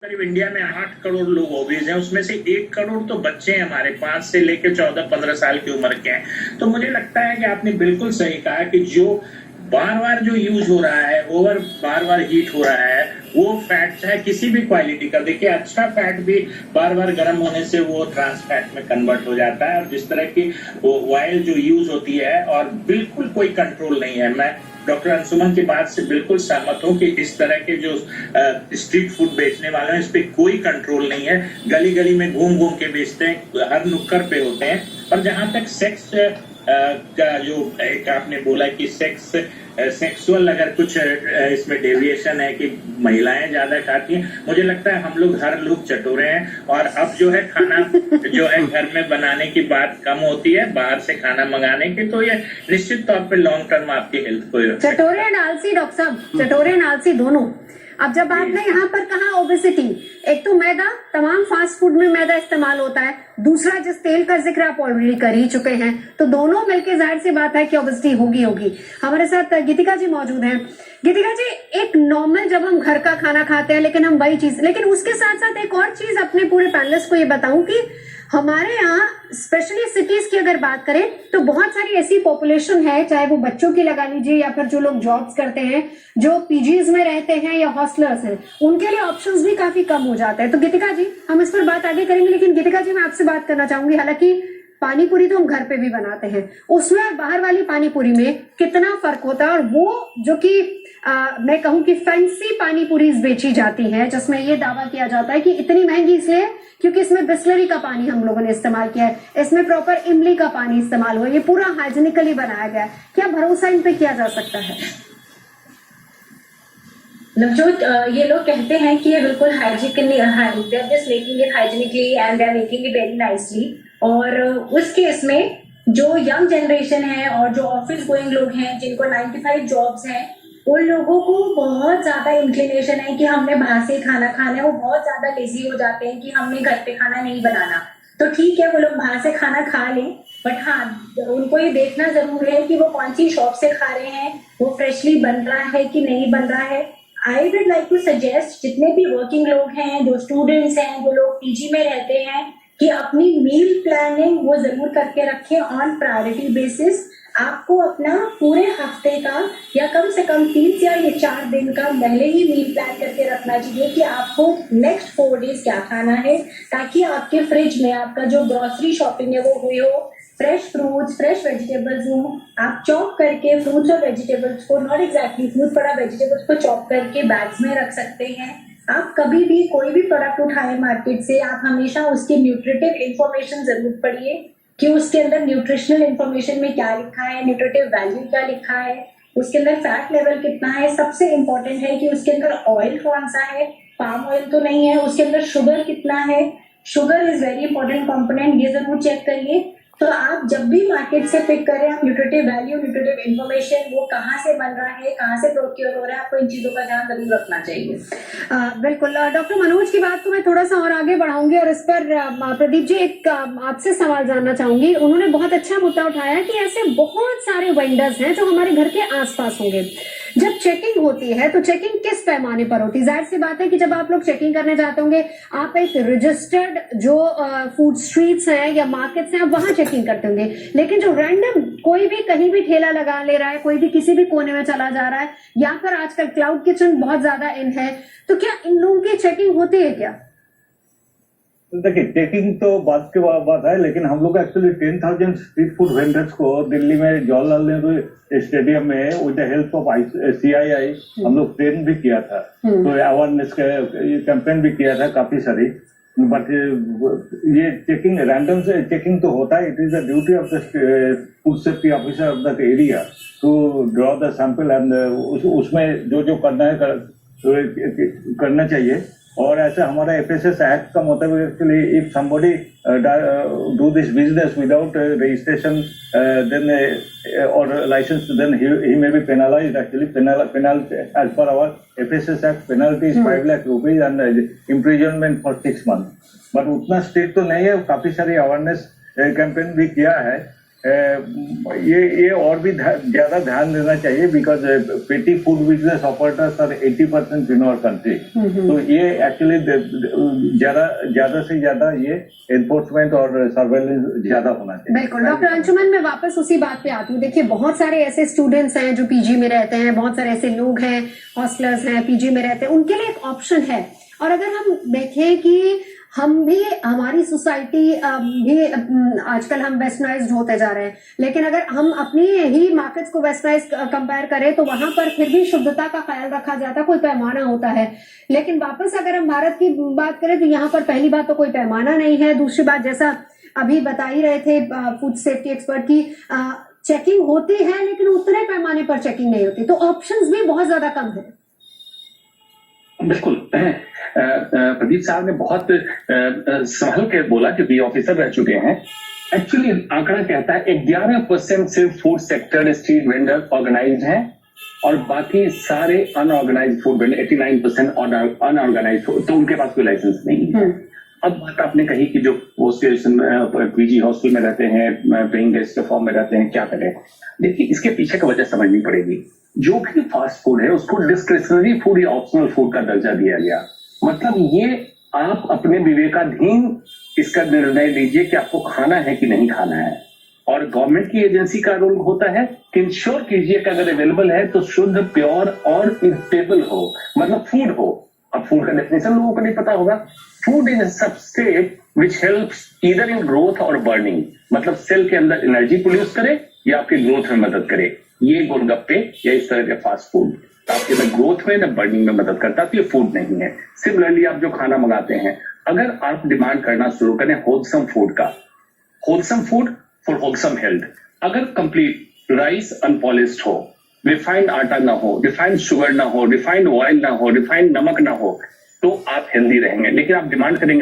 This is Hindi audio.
करीब इंडिया में 8 करोड़ लोग ओबीज हैं, उसमें से 1 करोड़ तो बच्चे हैं हमारे, 5 से लेकर 14-15 साल की उम्र के हैं। तो मुझे लगता है कि आपने बिल्कुल सही कहा कि जो बार बार जो यूज हो रहा है, ओवर बार बार हीट हो रहा है, वो फैट चाहे किसी भी क्वालिटी का, देखिए अच्छा फैट भी बार बार गर्म होने से वो ट्रांस फैट में कन्वर्ट हो जाता है। और जिस तरह की वो ऑयल जो यूज होती है, और बिल्कुल कोई कंट्रोल नहीं है। मैं डॉक्टर अंशुमन की बात से बिल्कुल सहमत हूं कि इस तरह के जो स्ट्रीट फूड बेचने वाले हैं, इस पे कोई कंट्रोल नहीं है। गली गली में घूम घूम के बेचते हैं, हर नुक्कड़ पे होते हैं। और जहां तक सेक्स का जो एक आपने बोला कि सेक्सुअल अगर कुछ इसमें डेविएशन है कि महिलाएं ज्यादा खाती हैं, मुझे लगता है हम लोग हर लोग चटोरे हैं। और अब जो है खाना जो है घर में बनाने की बात कम होती है, बाहर से खाना मंगाने की। तो ये निश्चित तौर पे लॉन्ग टर्म आपकी हेल्थ को चटोरे एंड आलसी, डॉक्टर साहब, चटोरे एंड आलसी दोनों। अब जब आपने यहाँ पर कहा ओबेसिटी, एक तो मैदा, तमाम फास्ट फूड में मैदा इस्तेमाल होता है, दूसरा जिस तेल का जिक्र आप ऑलरेडी कर ही चुके हैं, तो दोनों मिलकर जाहिर सी बात है कि ओबेसिटी होगी। हमारे साथ गीतिका जी मौजूद हैं। गीतिका जी, एक नॉर्मल जब हम घर का खाना खाते हैं, लेकिन हम वही चीज, लेकिन उसके साथ साथ एक और चीज अपने पूरे पैनलिस्ट को ये बताऊं कि हमारे यहाँ स्पेशली सिटीज की अगर बात करें तो बहुत सारी ऐसी पॉपुलेशन है, चाहे वो बच्चों की लगा लीजिए या फिर जो लोग जॉब्स करते हैं, जो पीजीज में रहते हैं या हॉस्टलर्स हैं, उनके लिए ऑप्शंस भी काफी कम हो जाते हैं। तो गीतिका जी, हम इस पर बात आगे करेंगे, लेकिन गीतिका जी मैं आपसे बात करना चाहूंगी, हालांकि पानी पूरी तो हम घर पे भी बनाते हैं, उसमें और बाहर वाली पानी पूरी में कितना फर्क होता है? और वो जो कि मैं कहूं कि फैंसी पानी पूरी बेची जाती है, जिसमें ये दावा किया जाता है कि इतनी महंगी इसलिए क्योंकि इसमें बिस्लरी का पानी हम लोगों ने इस्तेमाल किया है, इसमें प्रॉपर इमली का पानी इस्तेमाल हुआ, ये पूरा हाइजीनिकली बनाया गया है। क्या भरोसा इन पे किया जा सकता है? नवजोत, ये लोग कहते हैं कि ये बिल्कुल hygienically, they are just making it hygienically and they are making it very nicely. और उस केस में जो यंग जनरेशन है और जो ऑफिस गोइंग लोग हैं, जिनको 9 to 5 जॉब्स हैं, उन लोगों को बहुत ज्यादा इंक्लिनेशन है कि हमने बाहर से खाना खाना है। वो बहुत ज्यादा लेजी हो जाते हैं कि हमने घर पे खाना नहीं बनाना। तो ठीक है, वो लोग बाहर से खाना खा लें, बट हाँ, उनको ये देखना जरूर है कि वो कौन सी शॉप से खा रहे हैं, वो फ्रेशली बन रहा है कि नहीं बन रहा है। I would like to suggest जितने भी वर्किंग लोग हैं, जो स्टूडेंट्स हैं, जो लोग पीजी में रहते हैं, कि अपनी मील प्लानिंग वो जरूर करके रखें ऑन प्रायोरिटी बेसिस। आपको अपना पूरे हफ्ते का या कम से कम 3 या 4 दिन का पहले ही मील प्लान करके रखना चाहिए कि आपको नेक्स्ट 4 डेज क्या खाना है, ताकि आपके फ्रिज में आपका जो ग्रोसरी शॉपिंग है वो हुई हो, फ्रेश फ्रूट्स, फ्रेश वेजिटेबल्स हो। आप चॉप करके फ्रूट्स और वेजिटेबल्स को, नॉट एग्जैक्टली फ्रूट पर वेजिटेबल्स को चॉप करके बैग्स में रख सकते हैं। आप कभी भी कोई भी प्रोडक्ट उठाए मार्केट से, आप हमेशा उसकी न्यूट्रिटिव इंफॉर्मेशन जरूर पढ़िए कि उसके अंदर न्यूट्रिशनल इंफॉर्मेशन में क्या लिखा है, न्यूट्रिटिव वैल्यू क्या लिखा है, उसके अंदर फैट लेवल कितना है। सबसे इंपॉर्टेंट है कि उसके अंदर ऑयल कौन सा है, पाम ऑयल तो नहीं है, उसके अंदर शुगर कितना है, sugar is very important component, ये जरूर चेक करिए। तो आप जब भी मार्केट से पिक करें, आप न्यूट्रिटिव वैल्यू, न्यूट्रिटिव इंफॉर्मेशन, वो कहाँ से बन रहा है, कहाँ से प्रोक्योर हो रहा है, आपको इन चीजों का ध्यान जरूर रखना चाहिए। बिल्कुल। डॉक्टर मनोज की बात को मैं थोड़ा सा और आगे बढ़ाऊंगी और इस पर प्रदीप जी एक आपसे सवाल जानना चाहूंगी। उन्होंने बहुत अच्छा मुद्दा उठाया कि ऐसे बहुत सारे वेंडर्स हैं जो हमारे घर के आसपास होंगे। जब चेकिंग होती है तो चेकिंग किस पैमाने पर होती है? जाहिर सी बात है कि जब आप लोग चेकिंग करने जाते होंगे, आप एक रजिस्टर्ड जो फूड स्ट्रीट्स हैं या मार्केट्स हैं, आप वहां चेकिंग करते होंगे। लेकिन जो रैंडम कोई भी कहीं भी ठेला लगा ले रहा है, कोई भी किसी भी कोने में चला जा रहा है, या फिर आजकल क्लाउड किचन बहुत ज्यादा इन है, तो क्या इन लोगों की चेकिंग होती है क्या? देखिए, चेकिंग तो बात की बात है, लेकिन हम लोग एक्चुअली 10,000 स्ट्रीट फूड वेंडर्स को दिल्ली में जवाहरलाल नेहरू स्टेडियम में with the help of CII हम लोग ट्रेन भी किया था। तो अवेयरनेस कैंपेन भी किया था काफी सारी। बट ये चेकिंग, रैंडम से चेकिंग तो होता है। It is the duty of the food safety officer of that area to draw the sample and उसमें जो करना है करना चाहिए। और ऐसा हमारा FSS एक्ट का मतलब actually if somebody do this business without registration then और license, then he may be penalized actually. Penalty as per our FSS Act, penalty is 5 lakh rupees and imprisonment for 6 months. But उतना स्ट्रिक्ट तो नहीं है। काफी सारी अवेयरनेस कैंपेन भी किया है। ये और भी ज्यादा ध्यान देना चाहिए because petty food business operators are 80% in our country. तो ये एक्चुअली ज्यादा से ज्यादा ये एनफोर्समेंट और सर्वेलेंस ज्यादा होना चाहिए। बिल्कुल डॉक्टर अंशुमन, मैं वापस उसी बात पे आती हूँ। देखिए बहुत सारे ऐसे स्टूडेंट्स हैं जो पीजी में रहते हैं, बहुत सारे ऐसे लोग हैं हॉस्टलर्स हैं पीजी में रहते हैं, उनके लिए एक ऑप्शन है। और अगर हम देखें कि हम भी, हमारी सोसाइटी भी आजकल हम वेस्टर्नाइज्ड होते जा रहे हैं, लेकिन अगर हम अपनी ही मार्केट्स को वेस्टर्नाइज कंपेयर करें तो वहां पर फिर भी शुद्धता का ख्याल रखा जाता है, कोई पैमाना होता है। लेकिन वापस अगर हम भारत की बात करें तो यहाँ पर पहली बात तो कोई पैमाना नहीं है, दूसरी बात जैसा अभी बता ही रहे थे फूड सेफ्टी एक्सपर्ट की चेकिंग होती है लेकिन उतने पैमाने पर चेकिंग नहीं होती, तो ऑप्शंस भी बहुत ज्यादा कम है। बिल्कुल, प्रदीप साहब ने बहुत संभल के बोला कि बी ऑफिसर रह चुके हैं। एक्चुअली आंकड़ा कहता है 11% सिर्फ food sector street vendor organised हैं और बाकी सारे अनऑर्गेनाइज्ड फूड वेंडर 89% अनऑर्गेनाइज्ड, तो उनके पास कोई लाइसेंस नहीं है। अब बात आपने कही कि जो पीजी हॉस्टल में रहते हैं, पेइंग गेस्ट के फॉर्म में रहते हैं, क्या करें? देखिए इसके पीछे की वजह समझनी पड़ेगी। जो भी फास्ट फूड है उसको डिस्क्रिशनरी फूड या ऑप्शनल फूड का दर्जा दिया गया। मतलब ये आप अपने विवेकाधीन इसका निर्णय लीजिए कि आपको खाना है कि नहीं खाना है। और गवर्नमेंट की एजेंसी का रोल होता है कि इंश्योर कीजिए कि अगर अवेलेबल है तो शुद्ध, प्योर और ईटेबल हो, मतलब फूड हो। अब फूड का डेफिनेशन लोगों को नहीं पता होगा। Food is a substrate which helps either in growth और बर्निंग, मतलब सेल के अंदर एनर्जी प्रोड्यूस करे या आपकी ग्रोथ में मदद करे। ये गोलगप्पे या इस तरह के फास्ट फूड आपके न ग्रोथ में न बर्निंग में मदद करता, तो ये फूड नहीं है। सिमिलरली आप जो खाना मंगाते हैं, अगर आप डिमांड करना शुरू करें होलसम फूड का, wholesome food for wholesome health, अगर कंप्लीट राइस अनपॉलिश्ड हो, रिफाइंड आटा ना हो, रिफाइंड शुगर ना हो, रिफाइंड ऑयल ना हो, रिफाइंड नमक ना हो, तो आप हेल्दी रहेंगे। लेकिन आप डिमांड करेंगे